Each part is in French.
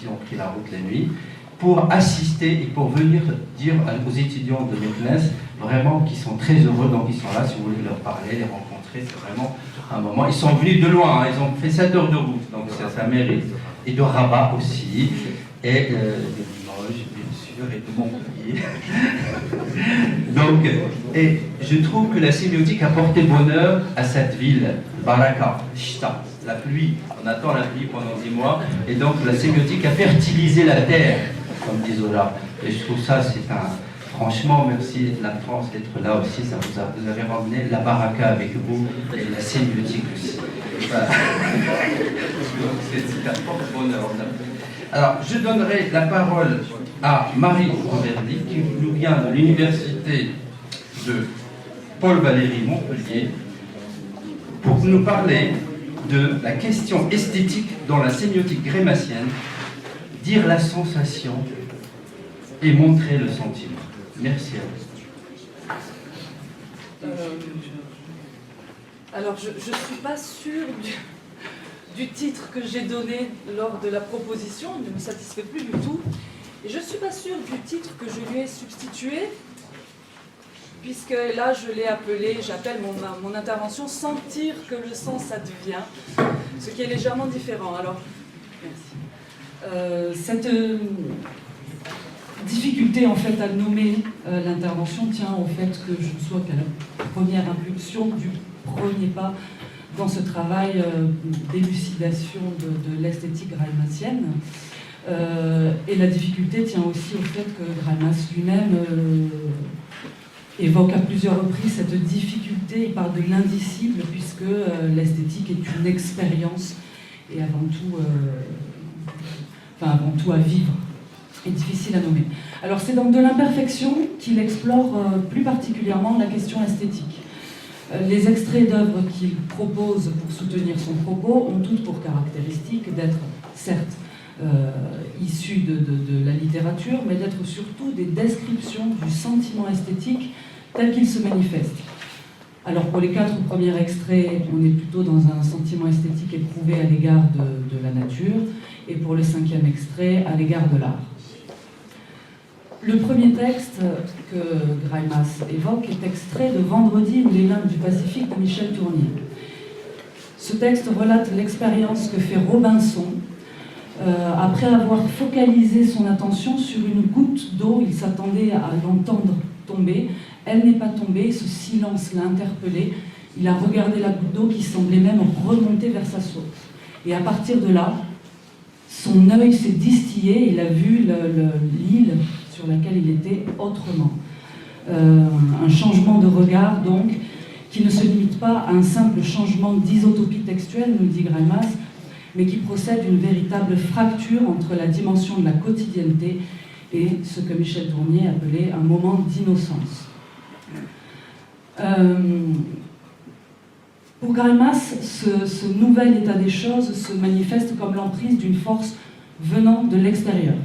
qui ont pris la route la nuit, pour assister et pour venir dire aux étudiants de Meknès, vraiment, qui sont très heureux, donc ils sont là, si vous voulez leur parler, les rencontrer, c'est vraiment un moment. Ils sont venus de loin, hein, ils ont fait 7 heures de route, donc ça mérite. Et de Rabat aussi, et de Limoges, bien sûr, et de Montpellier. Donc, et je trouve que la sémiotique a porté bonheur à cette ville, Baraka, Shta, la pluie. On attend la pluie pendant 10 mois, et donc la sémiotique a fertilisé la terre, comme disent Zola. Et je trouve ça, c'est un... Franchement, merci la France d'être là aussi, vous avez ramené la baraka avec vous, et la sémiotique aussi. Voilà. C'est un porte-bonheur. Alors, je donnerai la parole à Marie Roverdy, qui nous vient de l'université de Paul-Valéry Montpellier, pour nous parler de la question esthétique dans la sémiotique grémassienne, dire la sensation et montrer le sentiment. Merci à vous. Alors, je ne suis pas sûre du titre que j'ai donné lors de la proposition, il ne me satisfait plus du tout. Et je ne suis pas sûre du titre que je lui ai substitué, puisque là, je l'ai appelé, j'appelle mon intervention « Sentir que le sens advient », ce qui est légèrement différent. Alors, merci. Cette difficulté en fait à nommer l'intervention tient au fait que je ne sois qu'à la première impulsion du premier pas dans ce travail d'élucidation de l'esthétique greimassienne. Et la difficulté tient aussi au fait que Greimas lui-même évoque à plusieurs reprises cette difficulté. Il parle de l'indicible puisque l'esthétique est une expérience et avant tout à vivre. Est difficile à nommer. Alors c'est donc de l'imperfection qu'il explore plus particulièrement la question esthétique. Les extraits d'œuvres qu'il propose pour soutenir son propos ont toutes pour caractéristique d'être, certes, issus de la littérature, mais d'être surtout des descriptions du sentiment esthétique tel qu'il se manifeste. Alors pour les 4 premiers extraits, on est plutôt dans un sentiment esthétique éprouvé à l'égard de la nature, et pour le 5e extrait, à l'égard de l'art. Le premier texte que Greimas évoque est extrait de Vendredi ou les limbes du Pacifique de Michel Tournier. Ce texte relate l'expérience que fait Robinson après avoir focalisé son attention sur une goutte d'eau. Il s'attendait à l'entendre tomber. Elle n'est pas tombée, ce silence l'a interpellé. Il a regardé la goutte d'eau qui semblait même remonter vers sa source. Et à partir de là, son œil s'est distillé, il a vu l'île sur laquelle il était autrement. Un changement de regard, donc, qui ne se limite pas à un simple changement d'isotopie textuelle, nous dit Greimas, mais qui procède d'une véritable fracture entre la dimension de la quotidienneté et ce que Michel Tournier appelait un moment d'innocence. Pour Greimas, ce nouvel état des choses se manifeste comme l'emprise d'une force venant de l'extérieur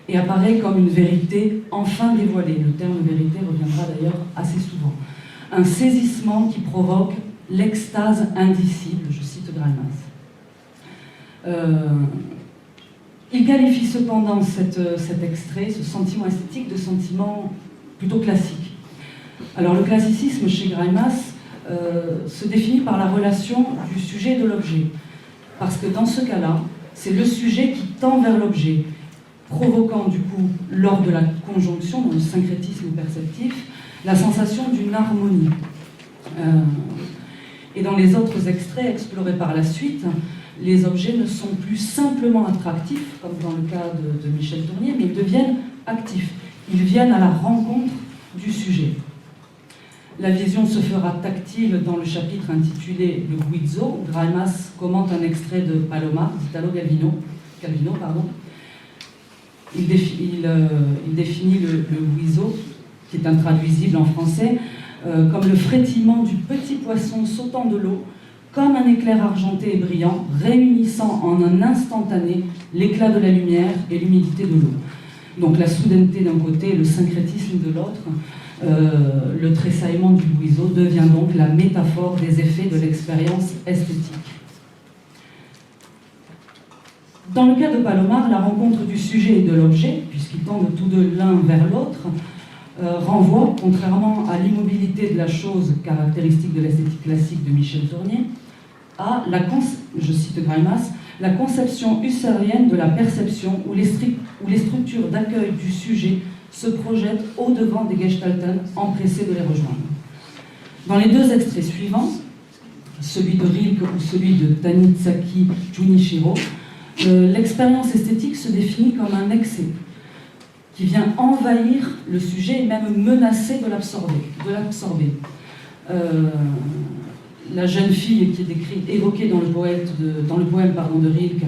et apparaît comme une vérité enfin dévoilée. Le terme vérité reviendra d'ailleurs assez souvent. Un saisissement qui provoque l'extase indicible, je cite Greimas. Il qualifie cependant cet extrait, ce sentiment esthétique, de sentiment plutôt classique. Alors le classicisme chez Greimas se définit par la relation du sujet et de l'objet. Parce que dans ce cas-là, c'est le sujet qui tend vers l'objet, provoquant du coup, lors de la conjonction, dans le syncrétisme perceptif, la sensation d'une harmonie. Et dans les autres extraits explorés par la suite, les objets ne sont plus simplement attractifs, comme dans le cas de Michel Tournier, mais ils deviennent actifs. Ils viennent à la rencontre du sujet. La vision se fera tactile dans le chapitre intitulé « Le Guizzo ». Greimas commente un extrait de Paloma, d'Italo Calvino. Il définit le Guizzo, qui est intraduisible en français, comme le frétillement du petit poisson sautant de l'eau, comme un éclair argenté et brillant, réunissant en un instantané l'éclat de la lumière et l'humidité de l'eau. Donc la soudaineté d'un côté et le syncrétisme de l'autre, le tressaillement du Guizzo devient donc la métaphore des effets de l'expérience esthétique. Dans le cas de Palomar, la rencontre du sujet et de l'objet, puisqu'ils tendent tous deux l'un vers l'autre, renvoie, contrairement à l'immobilité de la chose caractéristique de l'esthétique classique de Michel Tournier, à, je cite Greimas, la conception husserlienne de la perception où les structures d'accueil du sujet se projettent au-devant des Gestalten empressés de les rejoindre. Dans les deux extraits suivants, celui de Rilke ou celui de Tanizaki Junichiro, l'expérience esthétique se définit comme un excès qui vient envahir le sujet et même menacer de l'absorber. La jeune fille qui est évoquée dans le poème de Rilke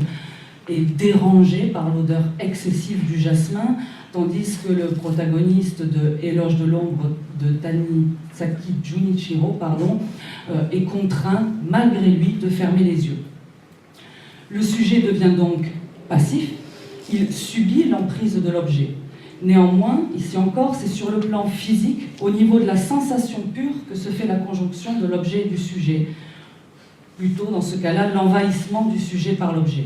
est dérangée par l'odeur excessive du jasmin, tandis que le protagoniste de Éloge de l'ombre de Tanizaki Junichiro est contraint, malgré lui, de fermer les yeux. Le sujet devient donc passif, il subit l'emprise de l'objet. Néanmoins, ici encore, c'est sur le plan physique, au niveau de la sensation pure, que se fait la conjonction de l'objet et du sujet. Plutôt, dans ce cas-là, l'envahissement du sujet par l'objet.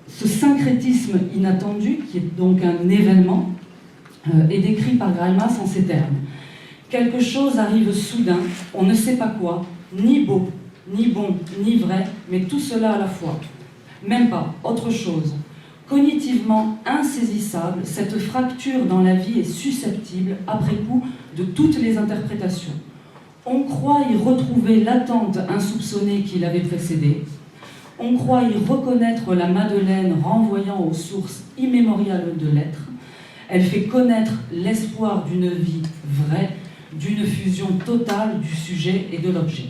Ce syncrétisme inattendu, qui est donc un événement, est décrit par Greimas en ces termes. Quelque chose arrive soudain, on ne sait pas quoi, ni beau, ni bon, ni vrai, mais tout cela à la fois. Même pas, autre chose. Cognitivement insaisissable, cette fracture dans la vie est susceptible, après coup, de toutes les interprétations. On croit y retrouver l'attente insoupçonnée qui l'avait précédée. On croit y reconnaître la Madeleine renvoyant aux sources immémoriales de l'être. Elle fait connaître l'espoir d'une vie vraie, d'une fusion totale du sujet et de l'objet.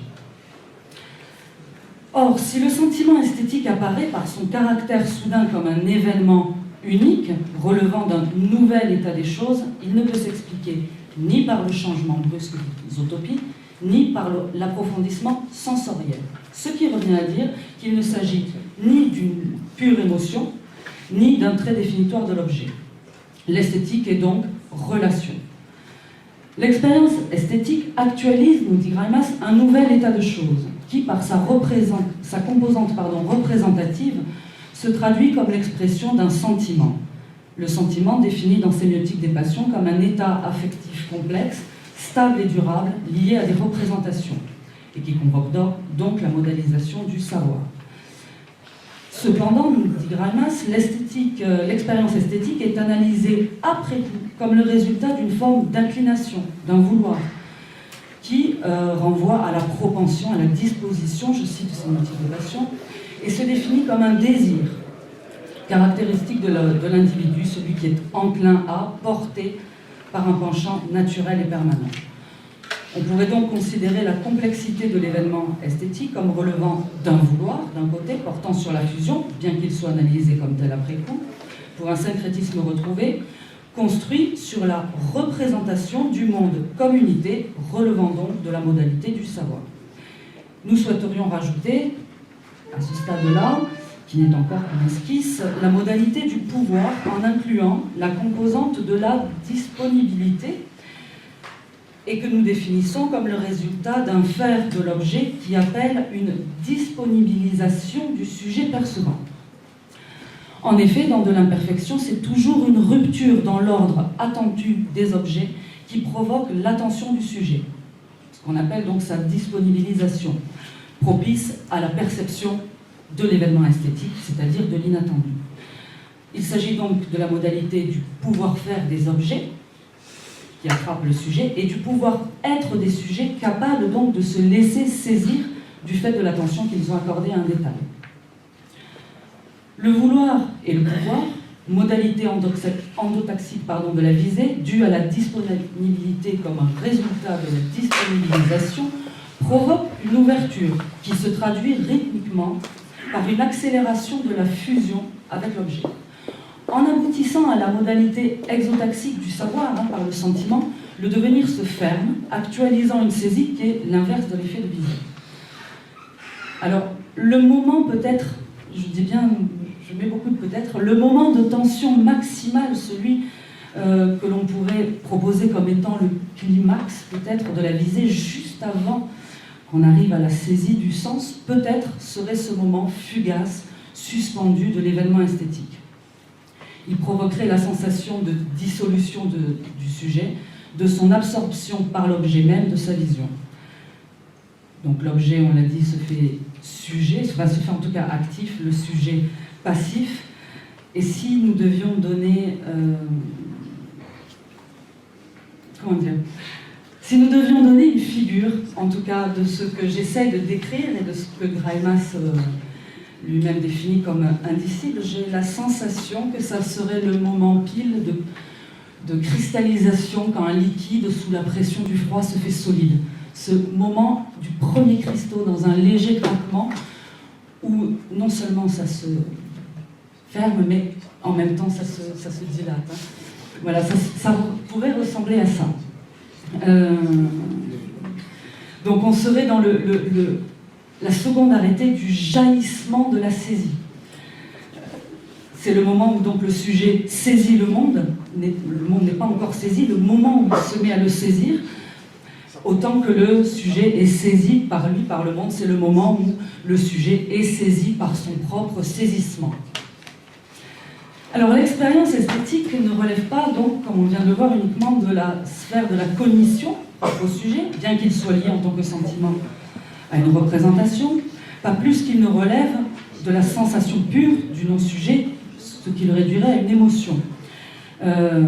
Or, si le sentiment esthétique apparaît par son caractère soudain comme un événement unique, relevant d'un nouvel état des choses, il ne peut s'expliquer ni par le changement brusque des utopies, ni par l'approfondissement sensoriel. Ce qui revient à dire qu'il ne s'agit ni d'une pure émotion, ni d'un trait définitoire de l'objet. L'esthétique est donc relation. L'expérience esthétique actualise, nous dit Greimas, un nouvel état de choses, qui, par sa composante représentative, se traduit comme l'expression d'un sentiment. Le sentiment défini dans Sémiotique des passions comme un état affectif complexe, stable et durable, lié à des représentations, et qui convoque donc la modélisation du savoir. Cependant, nous dit Greimas, l'expérience esthétique est analysée après coup comme le résultat d'une forme d'inclination, d'un vouloir, qui renvoie à la propension, à la disposition, je cite Sémiotique des passions, et se définit comme un désir caractéristique de l'individu, celui qui est enclin à, porter par un penchant naturel et permanent. On pourrait donc considérer la complexité de l'événement esthétique comme relevant d'un vouloir, d'un côté, portant sur la fusion, bien qu'il soit analysé comme tel après coup, pour un syncrétisme retrouvé, construit sur la représentation du monde comme unité, relevant donc de la modalité du savoir. Nous souhaiterions rajouter, à ce stade-là, qui n'est encore qu'une esquisse, la modalité du pouvoir en incluant la composante de la disponibilité, et que nous définissons comme le résultat d'un faire de l'objet qui appelle une disponibilisation du sujet percevant. En effet, dans de l'imperfection, c'est toujours une rupture dans l'ordre attendu des objets qui provoque l'attention du sujet, ce qu'on appelle donc sa disponibilisation, propice à la perception de l'événement esthétique, c'est-à-dire de l'inattendu. Il s'agit donc de la modalité du pouvoir-faire des objets, qui attrape le sujet, et du pouvoir-être des sujets capables donc de se laisser saisir du fait de l'attention qu'ils ont accordée à un détail. Le vouloir et le pouvoir, modalité endotaxique de la visée, due à la disponibilité comme un résultat de la disponibilisation, provoque une ouverture qui se traduit rythmiquement par une accélération de la fusion avec l'objet. En aboutissant à la modalité exotaxique du savoir, par le sentiment, le devenir se ferme, actualisant une saisie qui est l'inverse de l'effet de visée. Alors, le moment peut-être, je dis bien, je mets beaucoup de peut-être, le moment de tension maximale, celui que l'on pourrait proposer comme étant le climax peut-être de la visée juste avant qu'on arrive à la saisie du sens, peut-être serait ce moment fugace, suspendu de l'événement esthétique. Il provoquerait la sensation de dissolution du sujet, de son absorption par l'objet même de sa vision. Donc l'objet, on l'a dit, se fait sujet, se fait en tout cas actif, le sujet passif. Et si nous devions donner... Si nous devions donner une figure, en tout cas de ce que j'essaie de décrire et de ce que Greimas lui-même définit comme indicible, j'ai la sensation que ça serait le moment pile de cristallisation quand un liquide sous la pression du froid se fait solide. Ce moment du premier cristaux dans un léger craquement où non seulement ça se ferme, mais en même temps ça se dilate. Voilà, ça pourrait ressembler à ça. Donc on serait dans la seconde arrêtée du jaillissement de la saisie. C'est le moment où donc le sujet saisit le monde n'est pas encore saisi, le moment où il se met à le saisir, autant que le sujet est saisi par lui, par le monde, c'est le moment où le sujet est saisi par son propre saisissement. Alors l'expérience esthétique ne relève pas, donc, comme on vient de le voir, uniquement de la sphère de la cognition au sujet, bien qu'il soit lié en tant que sentiment à une représentation, pas plus qu'il ne relève de la sensation pure du non-sujet, ce qui le réduirait à une émotion. On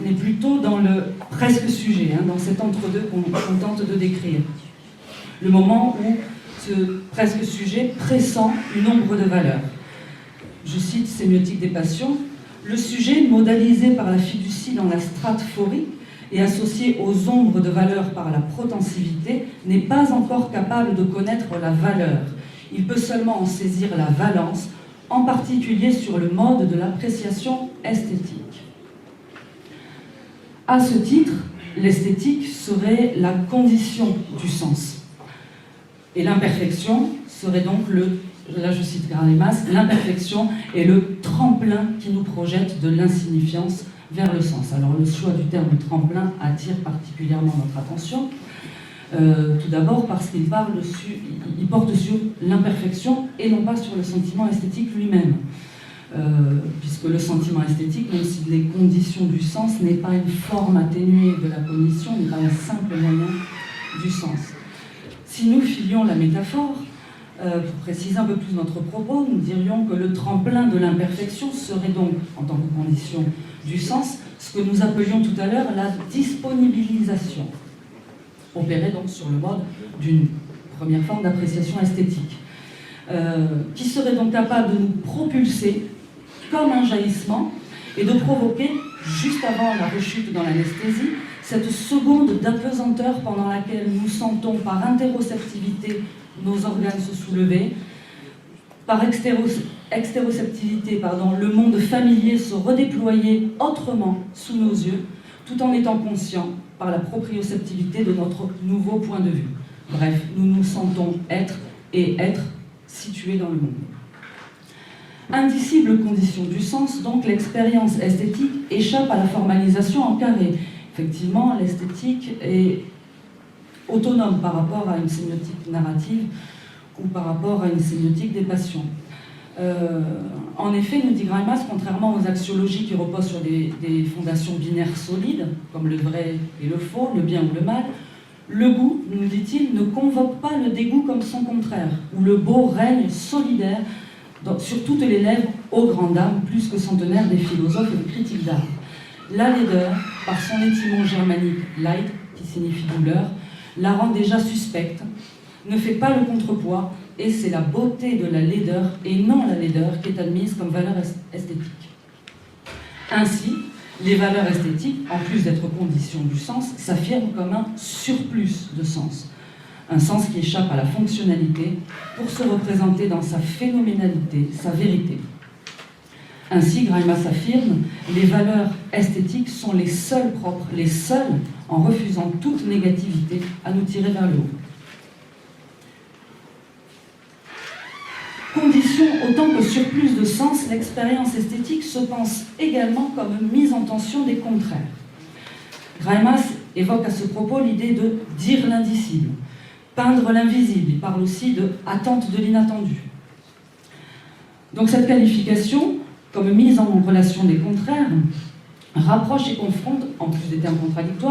est plutôt dans le presque sujet, dans cet entre-deux qu'on tente de décrire. Le moment où ce presque sujet pressent une ombre de valeur. Je cite Sémiotique des passions, le sujet modalisé par la fiducie dans la strate phorique et associé aux ombres de valeur par la protensivité n'est pas encore capable de connaître la valeur. Il peut seulement en saisir la valence, en particulier sur le mode de l'appréciation esthétique. À ce titre, l'esthétique serait la condition du sens. Et l'imperfection serait donc là je cite Greimas, l'imperfection est le tremplin qui nous projette de l'insignifiance vers le sens. Alors le choix du terme tremplin attire particulièrement notre attention. Tout d'abord parce qu'il porte sur l'imperfection et non pas sur le sentiment esthétique lui-même. Puisque le sentiment esthétique, même si les conditions du sens n'est pas une forme atténuée de la cognition, n'est pas un simple moyen du sens. Si nous filions la métaphore, pour préciser un peu plus notre propos, nous dirions que le tremplin de l'imperfection serait donc, en tant que condition du sens, ce que nous appelions tout à l'heure la disponibilisation, opérée donc sur le mode d'une première forme d'appréciation esthétique, qui serait donc capable de nous propulser comme un jaillissement et de provoquer, juste avant la rechute dans l'anesthésie, cette seconde d'apesanteur pendant laquelle nous sentons par interoceptivité nos organes se soulever, par extéroceptivité, le monde familier se redéployer autrement sous nos yeux, tout en étant conscients par la proprioceptivité de notre nouveau point de vue. Bref, nous nous sentons être situés dans le monde. Indicible condition du sens, donc l'expérience esthétique échappe à la formalisation en carré. Effectivement, l'esthétique est autonome par rapport à une sémiotique narrative ou par rapport à une sémiotique des passions. En effet, nous dit Greimas, contrairement aux axiologies qui reposent sur des fondations binaires solides, comme le vrai et le faux, le bien ou le mal, le goût, nous dit-il, ne convoque pas le dégoût comme son contraire, où le beau règne solidaire sur toutes les lèvres aux grandes dames, plus que centenaires des philosophes et des critiques d'art. La laideur, par son étymon germanique leid, qui signifie douleur, la rend déjà suspecte, ne fait pas le contrepoids, et c'est la beauté de la laideur, et non la laideur, qui est admise comme valeur esthétique. Ainsi, les valeurs esthétiques, en plus d'être conditions du sens, s'affirment comme un surplus de sens. Un sens qui échappe à la fonctionnalité pour se représenter dans sa phénoménalité, sa vérité. Ainsi, Greimas affirme, les valeurs esthétiques sont les seules propres, les seules en refusant toute négativité à nous tirer vers le haut. Condition autant que surplus de sens, l'expérience esthétique se pense également comme mise en tension des contraires. Greimas évoque à ce propos l'idée de dire l'indicible, peindre l'invisible, il parle aussi de attente de l'inattendu. Donc cette qualification, comme mise en relation des contraires, rapproche et confronte, en plus des termes contradictoires,